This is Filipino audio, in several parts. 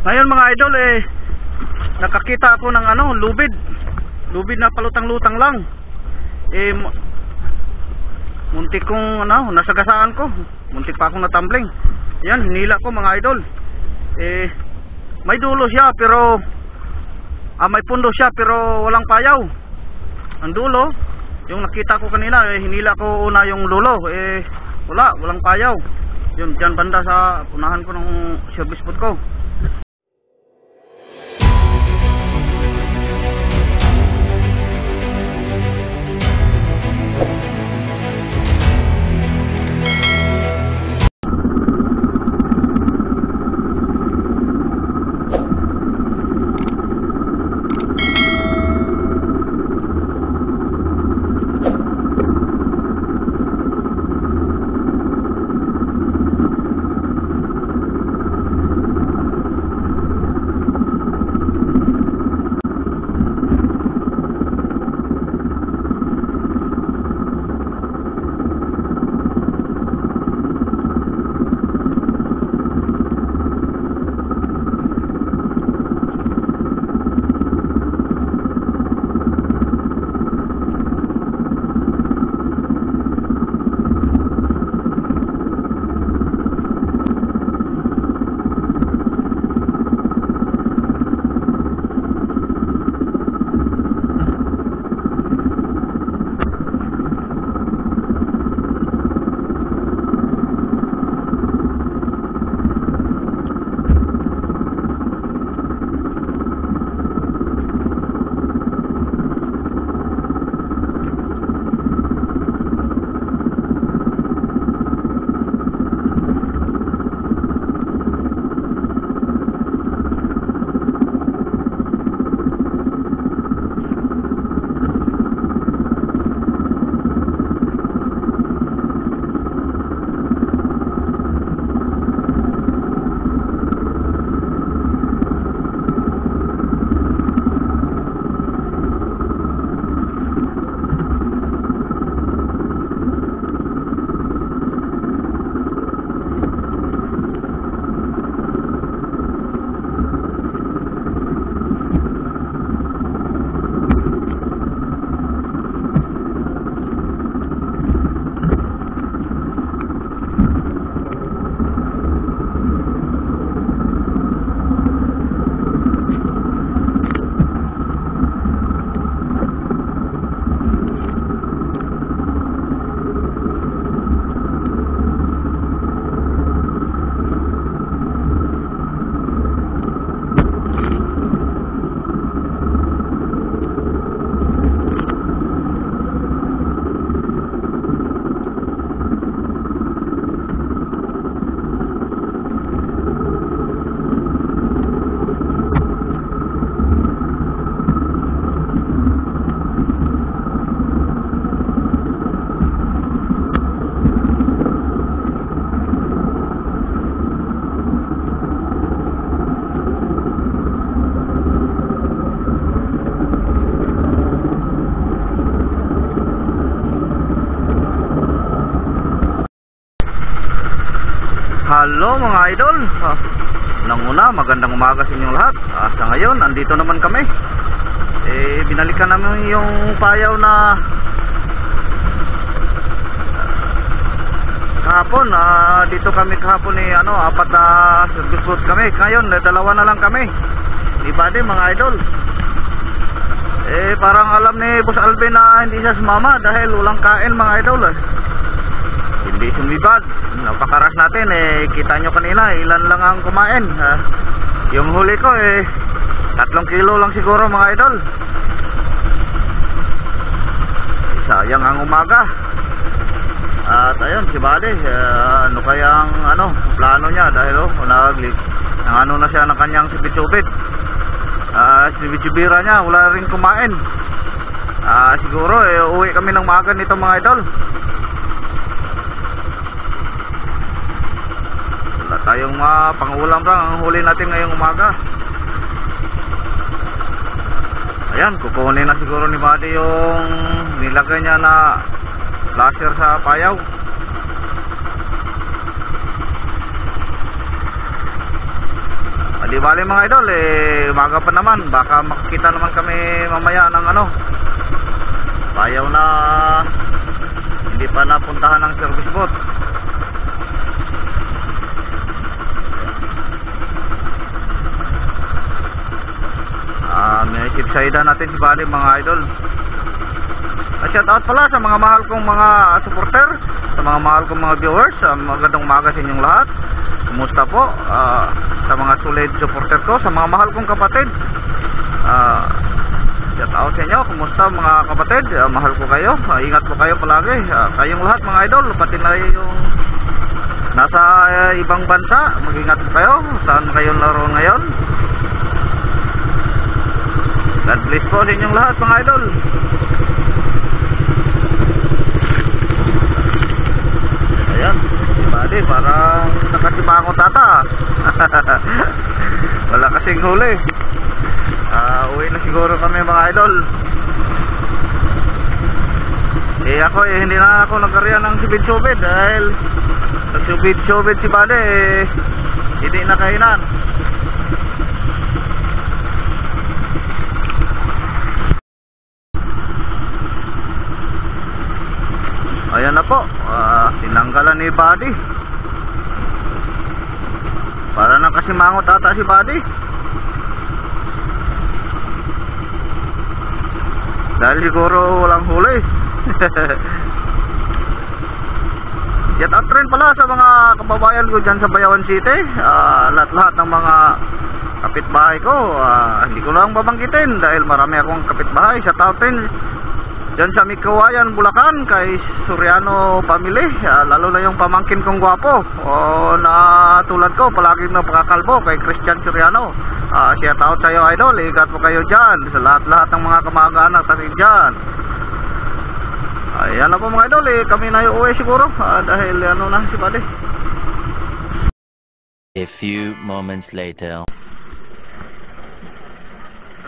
Ngayon mga idol nakakita ako ng lubid. Lubid na palutang-lutang lang. Muntik kong nasagasaan ko. Muntik pa akong natumbling. Yan, hinila ko mga idol. May dulo siya pero may pundo siya pero walang payaw. Ang dulo, yung nakita ko kanina, hinila ko una yung dulo. Walang payaw. Yun, dyan banda sa unahan ko ng service food ko. Hello mga idol. Nanguna, magandang umaga sa inyong lahat. Sa ngayon, andito naman kami. Binalikan namin yung payaw na kahapon. Dito kami kahapon apat na service food kami. Ngayon, dalawa na lang kami. Di ba din mga idol? Parang alam ni Boss Alvin na hindi siya sumama dahil walang kain mga idol. Hindi sumibad. Napakaras natin kita nyo kanina ilan lang ang kumain. Yung huli ko 3 kilo lang siguro mga idol. Sayang ang umaga. At ayun si Buddy, ano kayang plano niya dahil na siya ng kanyang sibit-subit. Sibit-subira niya wala rin kumain. Siguro uwi kami ng maaga nito mga idol. Tayong pangulam lang ang huli natin ngayong umaga. Ayan, kukunin na siguro ni Buddy yung nilagay niya na flasher sa payaw. Di bali mga idol, umaga pa naman, baka makikita naman kami mamaya ng ano, bayaw na hindi pa napuntahan ng service boat. May sipsayda natin si bali mga idol. Shout out pala sa mga mahal kong mga supporter, sa mga mahal kong mga viewers. Magandang umaga sa inyong lahat. Kumusta po? Sa mga solid supporter ko, sa mga mahal kong kapatid, shout out sa inyo. Kumusta mga kapatid? Mahal ko kayo. Ingat po kayo palagi. Kayong lahat mga idol, pati na yung nasa ibang bansa, mag-ingat po kayo. Saan kayo laro ngayon? God bless po sa inyong lahat mga idol. Ayan, bali parang nakasimangot ata. Wala kasing huli. Uwi na siguro kami mga idol. Ako hindi na ako nagkarya ng subid-subid dahil nagsubid-subid si bali hindi na kainan. Ayan na po, tinanggalan ni Buddy. Para na kasi mangot ata si Buddy. Dahil siguro walang huli. Shout out rin pala sa mga kababayan ko dyan sa Bayawan City. Lahat-lahat ng mga kapitbahay ko, hindi ko lang babanggitin dahil marami akong kapitbahay. Shout out rin dyan sa Mikawayan, Bulacan, kay Soriano family, lalo na yung pamangkin kong gwapo, na tulad ko, palagi napakakalbo, kay Christian Soriano. Shout out sa iyo idol, ikat po kayo dyan, sa lahat-lahat ng mga kamag-anak natin dyan. Ayan na po mga idol, kami na uuwi siguro, dahil ano na si Buddy. A few moments later.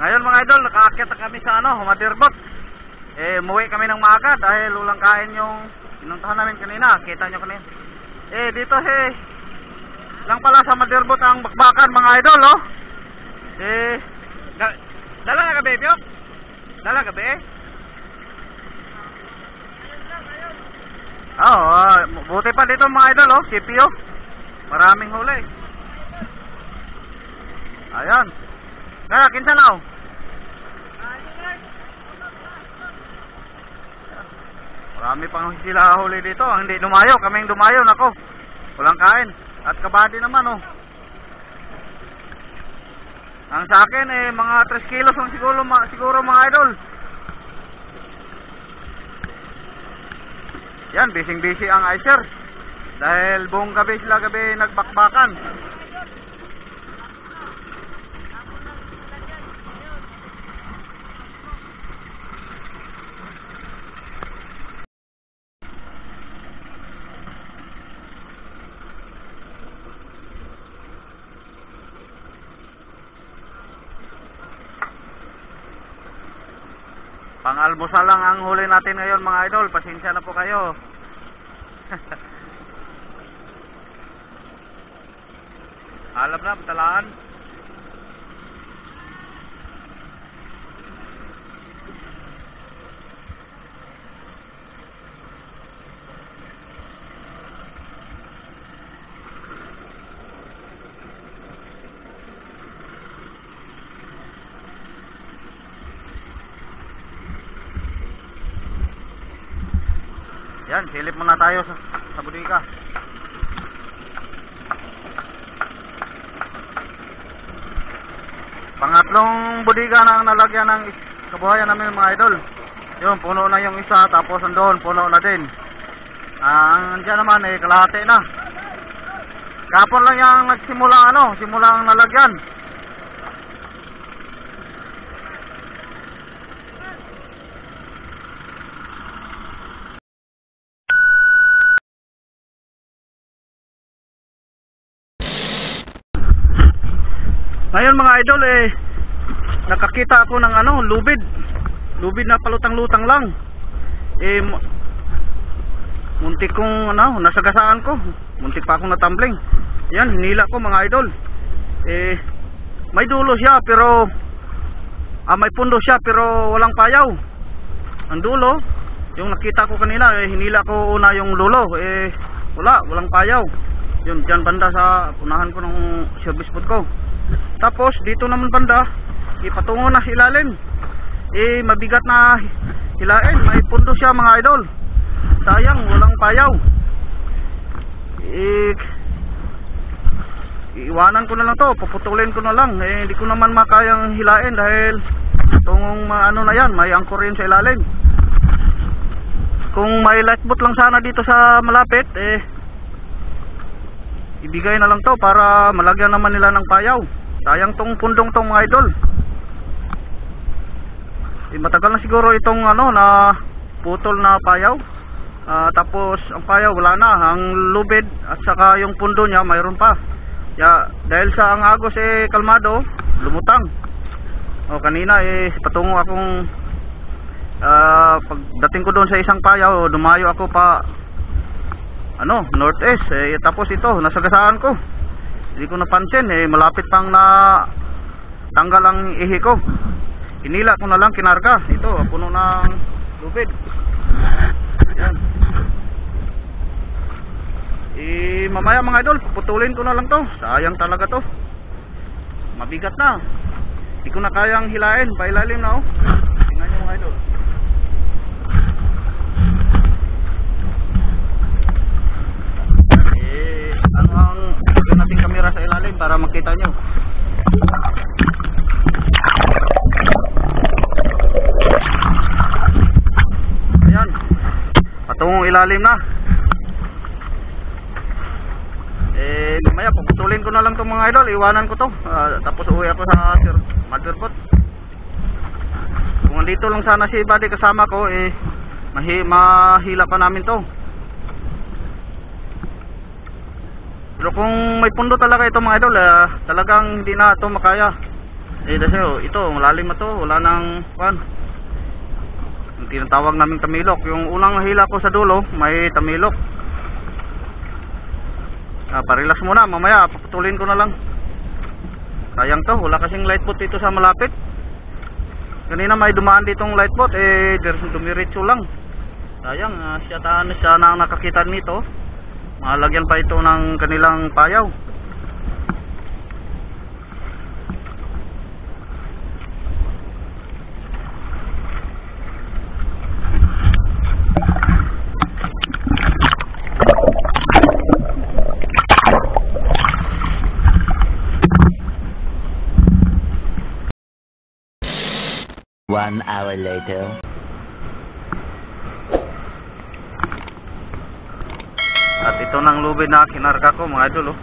Ngayon mga idol, nakaakyat na kami sa Madirbot. Muwi kami ng maaga dahil ulang kain yung pinuntahan namin kanina. Kita nyo kanina. Dito lang pala sa Madirbot ang bakbakan mga idol, oh. Dala na gabi, Piyok? Dala gabi? Buti pa dito mga idol, oh. CPO. Maraming huli. Ayan. Kaya, kinsa na, oh. Marami pang sila huli dito. Ang hindi dumayo, kaming dumayo, nako. Walang kain. At kabady naman, oh. Ang sa akin, mga 3 kilos ang siguro mga idol. Yan, busy ang icer. Dahil buong gabi sila nagbakbakan. Pang-almusal lang ang huli natin ngayon mga idol. Pasensya na po kayo. Alam na, patalaan. Yan, silip muna tayo sa bodega. Pangatlong bodega na ang nalagyan ng kabuhayan namin mga idol. Yun, puno na yung isa, tapos andun, puno na din. Ang dyan naman kalahati na. Kapon lang yung simulang nalagyan. Ngayon mga idol nakakita ako ng lubid. Lubid na palutang-lutang lang. Muntik kong nasagasaan ko. Muntik pa akong natumbling. Yan, hinila ko mga idol. may dulo siya pero may pundo siya pero walang payaw. Ang dulo, yung nakita ko kanina, hinila ko una yung dulo, walang payaw. Yun, dyan banda sa punahan ko ng service boat ko. Tapos dito naman banda, ipatungo na ilalim. Mabigat na hilain, may pundo siya mga idol. Sayang, walang payaw. Iiwanan ko na lang to, puputulin ko na lang. Hindi ko naman makayang hilain dahil tungong ano na yan, may angkor yun sa ilalim. Kung may lifeboat lang sana dito sa malapit, ibigay na lang to para malagyan naman nila ng payaw. Sayang tong pundong tong mga idol. Matagal na siguro itong ano na putol na payaw. Tapos ang payaw wala na, ang lubid at saka yung pundo niya mayroon pa. Dahil sa ang agos kalmado, lumutang. Kanina patungo akong pagdating ko doon sa isang payaw, dumayo ako pa northeast. Tapos ito, nasagasaan ko. Hindi ko napansin, malapit pang na tanggal ang ihi ko. Hinila ko na lang, kinarga. Ito, puno ng lubid. Yan. Mamaya mga idol, puputulin ko na lang to. Sayang talaga to. Mabigat na. Hindi ko na kayang hilain, pailalim na Tingnan nyo mga idol. Ano ang lagyan nating kamera sa ilalim para makita nyo. Ayan, patungong ilalim na. Mamaya puputulin ko na lang itong mga idol, iwanan ko to. Tapos uwi ako sa motherboard. Kung andito lang sana si buddy kasama ko, mahila pa namin to. Pero kung may pundo talaga ito mga idol, talagang hindi na ito makaya. Kasi ito, malalim na to, wala nang yung tinatawag naming tamilok. Yung unang hila ko sa dulo, may tamilok. Parelax muna, mamaya paputulin ko na lang. Sayang to, wala kasing lightboat dito sa malapit. Kanina may dumaan ditong lightboat, dumiretso lang. Sayang, siya na ang nakakita nito. Malagyan pa ito ng kanilang payaw. One hour later. At ito nang lubid na kinarga ko mga idol